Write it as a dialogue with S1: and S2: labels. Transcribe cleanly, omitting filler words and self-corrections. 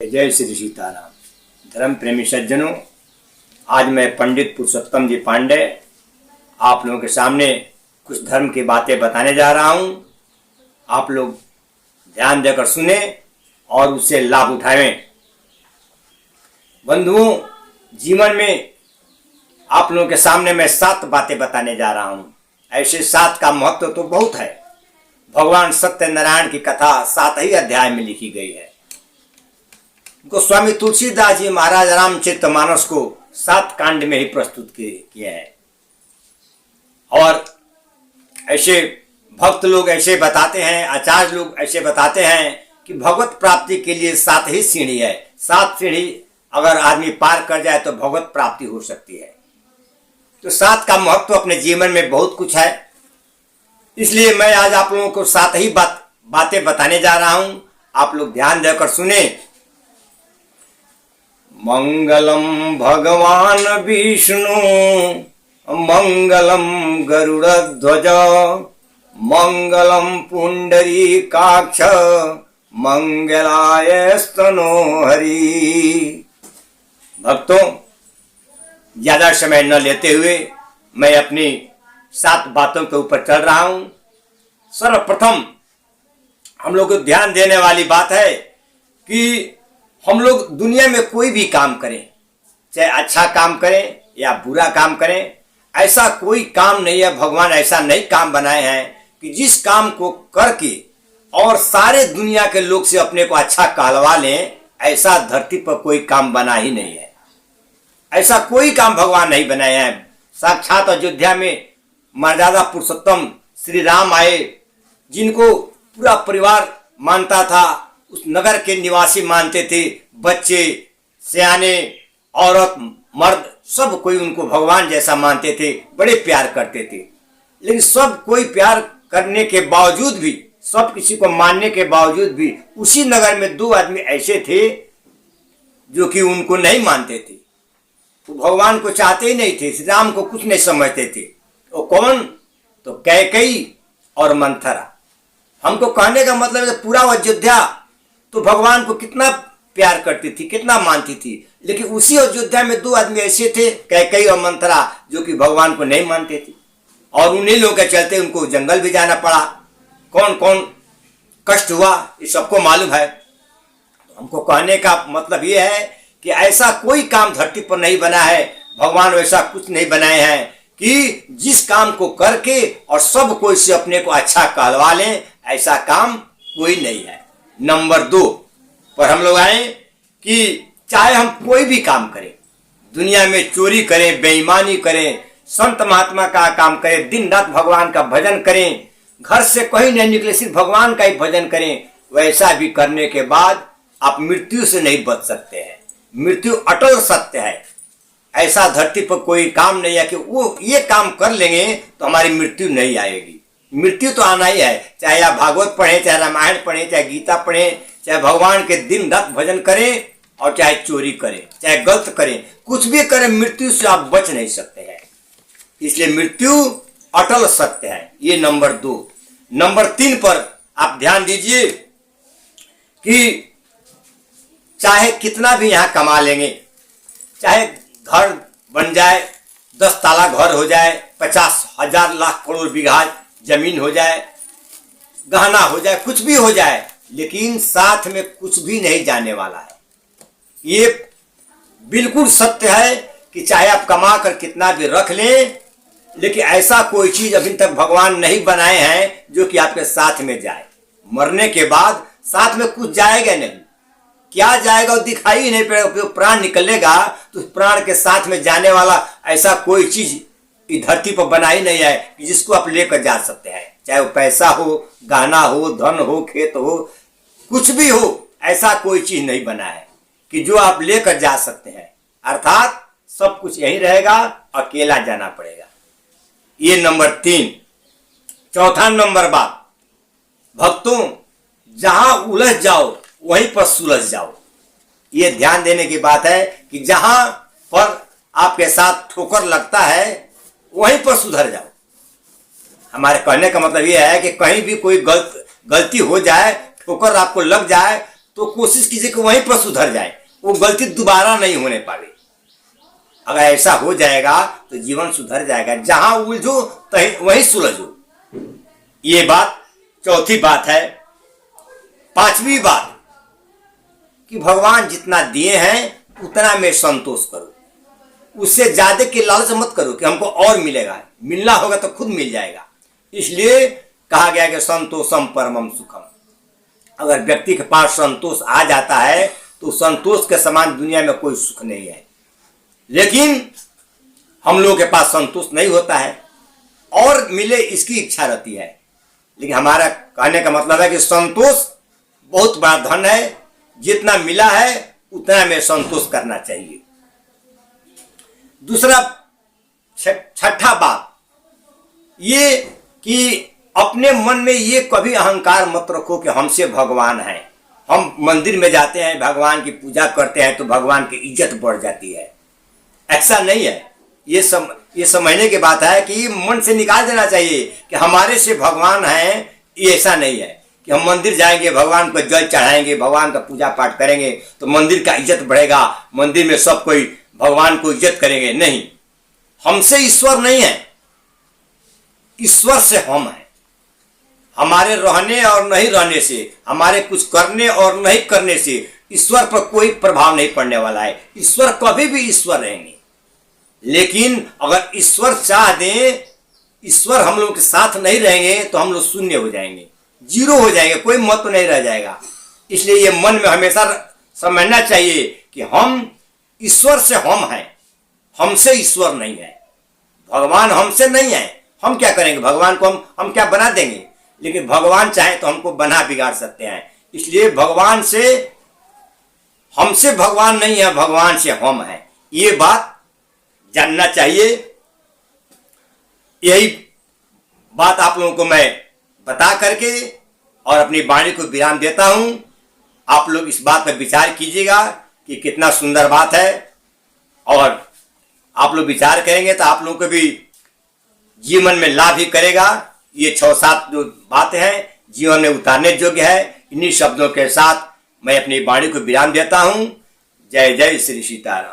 S1: जय श्री सीताराम। धर्म प्रेमी सज्जनों, आज मैं पंडित पुरुषोत्तम जी पांडे आप लोगों के सामने कुछ धर्म की बातें बताने जा रहा हूं। आप लोग ध्यान देकर सुने और उससे लाभ उठाएं। बंधुओं, जीवन में आप लोगों के सामने मैं 7 बातें बताने जा रहा हूं। ऐसे 7 का महत्व तो बहुत है। भगवान सत्यनारायण की कथा 7 ही अध्याय में लिखी गई है। गोस्वामी तुलसीदास जी महाराज रामचरितमानस को 7 कांड में ही प्रस्तुत किए हैं। और ऐसे भक्त लोग ऐसे बताते हैं, आचार्य लोग ऐसे बताते हैं कि भगवत प्राप्ति के लिए 7 ही सीढ़ी है। 7 सीढ़ी अगर आदमी पार कर जाए तो भगवत प्राप्ति हो सकती है। तो 7 का महत्व अपने जीवन में बहुत कुछ है। इसलिए मैं आज आप लोगों को 7 ही बातें बताने जा रहा हूं। आप लोग ध्यान देकर सुने। मंगलम भगवान विष्णु मंगलम गरुड़ध्वज मंगलम पुंडरीकाक्ष मंगलाय स्तनो हरि। भक्तों, ज्यादा समय न लेते हुए मैं अपनी 7 बातों के ऊपर चल रहा हूं। सर्वप्रथम हम लोग को ध्यान देने वाली बात है कि हम लोग दुनिया में कोई भी काम करें, चाहे अच्छा काम करें या बुरा काम करें, ऐसा कोई काम नहीं है। भगवान ऐसा नहीं काम बनाए हैं कि जिस काम को करके और सारे दुनिया के लोग से अपने को अच्छा कहलवा लें। ऐसा धरती पर कोई काम बना ही नहीं है। ऐसा कोई काम भगवान नहीं बनाए हैं। साक्षात अयोध्या में मर्यादा पुरुषोत्तम श्री राम आए, जिनको पूरा परिवार मानता था, उस नगर के निवासी मानते थे। बच्चे, सियाने, औरत, मर्द, सब कोई उनको भगवान जैसा मानते थे, बड़े प्यार करते थे। लेकिन सब कोई प्यार करने के बावजूद भी, सब किसी को मानने के बावजूद भी, उसी नगर में 2 आदमी ऐसे थे जो कि उनको नहीं मानते थे। वो भगवान को चाहते ही नहीं थे, श्री राम को कुछ नहीं समझते थे। वो कौन? तो कैकेयी और मंथरा। हमको कहने का मतलब है पूरा अयोध्या तो भगवान को कितना प्यार करती थी, कितना मानती थी। लेकिन उसी अयोध्या में 2 आदमी ऐसे थे, कैकेयी और मंथरा, जो कि भगवान को नहीं मानते थे। और उन्हीं लोगों के चलते उनको जंगल भी जाना पड़ा। कौन कौन कष्ट हुआ ये सबको मालूम है। हमको कहने का मतलब ये है कि ऐसा कोई काम धरती पर नहीं बना है, भगवान वैसा कुछ नहीं बनाए हैं कि जिस काम को करके और सब कोई से अपने को अच्छा कहलवा लें। ऐसा काम कोई नहीं है। नंबर 2 पर हम लोग आए कि चाहे हम कोई भी काम करें, दुनिया में चोरी करें, बेईमानी करें, संत महात्मा का काम करें, दिन रात भगवान का भजन करें, घर से कहीं नहीं निकले सिर्फ भगवान का ही भजन करें, वैसा भी करने के बाद आप मृत्यु से नहीं बच सकते हैं। मृत्यु अटल सत्य है। ऐसा धरती पर कोई काम नहीं है कि वो ये काम कर लेंगे तो हमारी मृत्यु नहीं आएगी। मृत्यु तो आना ही है। चाहे आप भागवत पढ़ें, चाहे रामायण पढ़ें, चाहे गीता पढ़ें, चाहे भगवान के दिन रात भजन करें, और चाहे चोरी करें, चाहे गलत करें, कुछ भी करें, मृत्यु से आप बच नहीं सकते हैं। इसलिए मृत्यु अटल सत्य है। ये नंबर 2। नंबर 3 पर आप ध्यान दीजिए कि चाहे कितना भी यहां कमा लेंगे, चाहे घर बन जाए, 10 ताला घर हो जाए, 50,000 लाख करोड़ बीघा जमीन हो जाए, गहना हो जाए, कुछ भी हो जाए, लेकिन साथ में कुछ भी नहीं जाने वाला है। ये बिल्कुल सत्य है कि चाहे आप कमा कर कितना भी रख लें, लेकिन ऐसा कोई चीज अभी तक भगवान नहीं बनाए हैं जो कि आपके साथ में जाए। मरने के बाद साथ में कुछ जाएगा नहीं। क्या जाएगा वो दिखाई ही नहीं पड़ेगा। प्राण निकलेगा तो प्राण के साथ में जाने वाला ऐसा कोई चीज इस धरती पर बना ही नहीं है जिसको आप लेकर जा सकते हैं। चाहे वो पैसा हो, गहना हो, धन हो, खेत हो, कुछ भी हो, ऐसा कोई चीज नहीं बना है कि जो आप लेकर जा सकते हैं। अर्थात सब कुछ यही रहेगा, अकेला जाना पड़ेगा। ये नंबर 3। चौथा नंबर बात, भक्तों, जहां उलझ जाओ वहीं पर सुलझ जाओ। ये ध्यान देने की बात है कि जहां पर आपके साथ ठोकर लगता है वहीं पर सुधर जाओ। हमारे कहने का मतलब यह है कि कहीं भी कोई गलती हो जाए, ठोकर आपको लग जाए, तो कोशिश कीजिए कि वहीं पर सुधर जाए, वो गलती दोबारा नहीं होने पावे। अगर ऐसा हो जाएगा तो जीवन सुधर जाएगा। जहां उलझो वहीं सुलझो। ये बात चौथी बात है। पांचवी बात कि भगवान जितना दिए हैं उतना में संतोष करो, उससे ज्यादा की लालच मत करो कि हमको और मिलेगा। मिलना होगा तो खुद मिल जाएगा। इसलिए कहा गया कि संतोषम परमम सुखम। अगर व्यक्ति के पास संतोष आ जाता है तो संतोष के समान दुनिया में कोई सुख नहीं है। लेकिन हम लोगों के पास संतोष नहीं होता है और मिले इसकी इच्छा रहती है। लेकिन हमारा कहने का मतलब है कि संतोष बहुत बड़ा धन है। जितना मिला है उतना में संतोष करना चाहिए। दूसरा छठा बात ये कि अपने मन में ये कभी अहंकार मत रखो कि हमसे भगवान है। हम मंदिर में जाते हैं, भगवान की पूजा करते हैं तो भगवान की इज्जत बढ़ जाती है। ऐसा नहीं है। ये समझने की बात है कि मन से निकाल देना चाहिए कि हमारे से भगवान है। ये ऐसा नहीं है कि हम मंदिर जाएंगे, भगवान को जल चढ़ाएंगे, भगवान का पूजा पाठ करेंगे तो मंदिर का इज्जत बढ़ेगा, मंदिर में सब कोई भगवान को इज्जत करेंगे। नहीं, हमसे ईश्वर नहीं है, ईश्वर से हम हैं। हमारे रहने और नहीं रहने से, हमारे कुछ करने और नहीं करने से ईश्वर पर कोई प्रभाव नहीं पड़ने वाला है। ईश्वर कभी भी ईश्वर रहेंगे। लेकिन अगर ईश्वर चाह दें, ईश्वर हम लोग के साथ नहीं रहेंगे तो हम लोग शून्य हो जाएंगे, जीरो हो जाएंगे, कोई महत्व नहीं रह जाएगा। इसलिए ये मन में हमेशा समझना चाहिए कि हम ईश्वर से हम हैं, हमसे ईश्वर नहीं है। भगवान हमसे नहीं है। हम क्या करेंगे? भगवान को हम क्या बना देंगे? लेकिन भगवान चाहे तो हमको बना बिगाड़ सकते हैं। इसलिए भगवान से, हमसे भगवान नहीं है, भगवान से हम हैं। ये बात जानना चाहिए। यही बात आप लोगों को मैं बता करके और अपनी वाणी को विराम देता हूं। आप लोग इस बात पर विचार कीजिएगा कि कितना सुंदर बात है, और आप लोग विचार करेंगे तो आप लोगों को भी जीवन में लाभ ही करेगा। ये 6-7 जो बातें हैं जीवन में उतारने योग्य है। इन्हीं शब्दों के साथ मैं अपनी वाणी को विराम देता हूं। जय जय श्री सीताराम।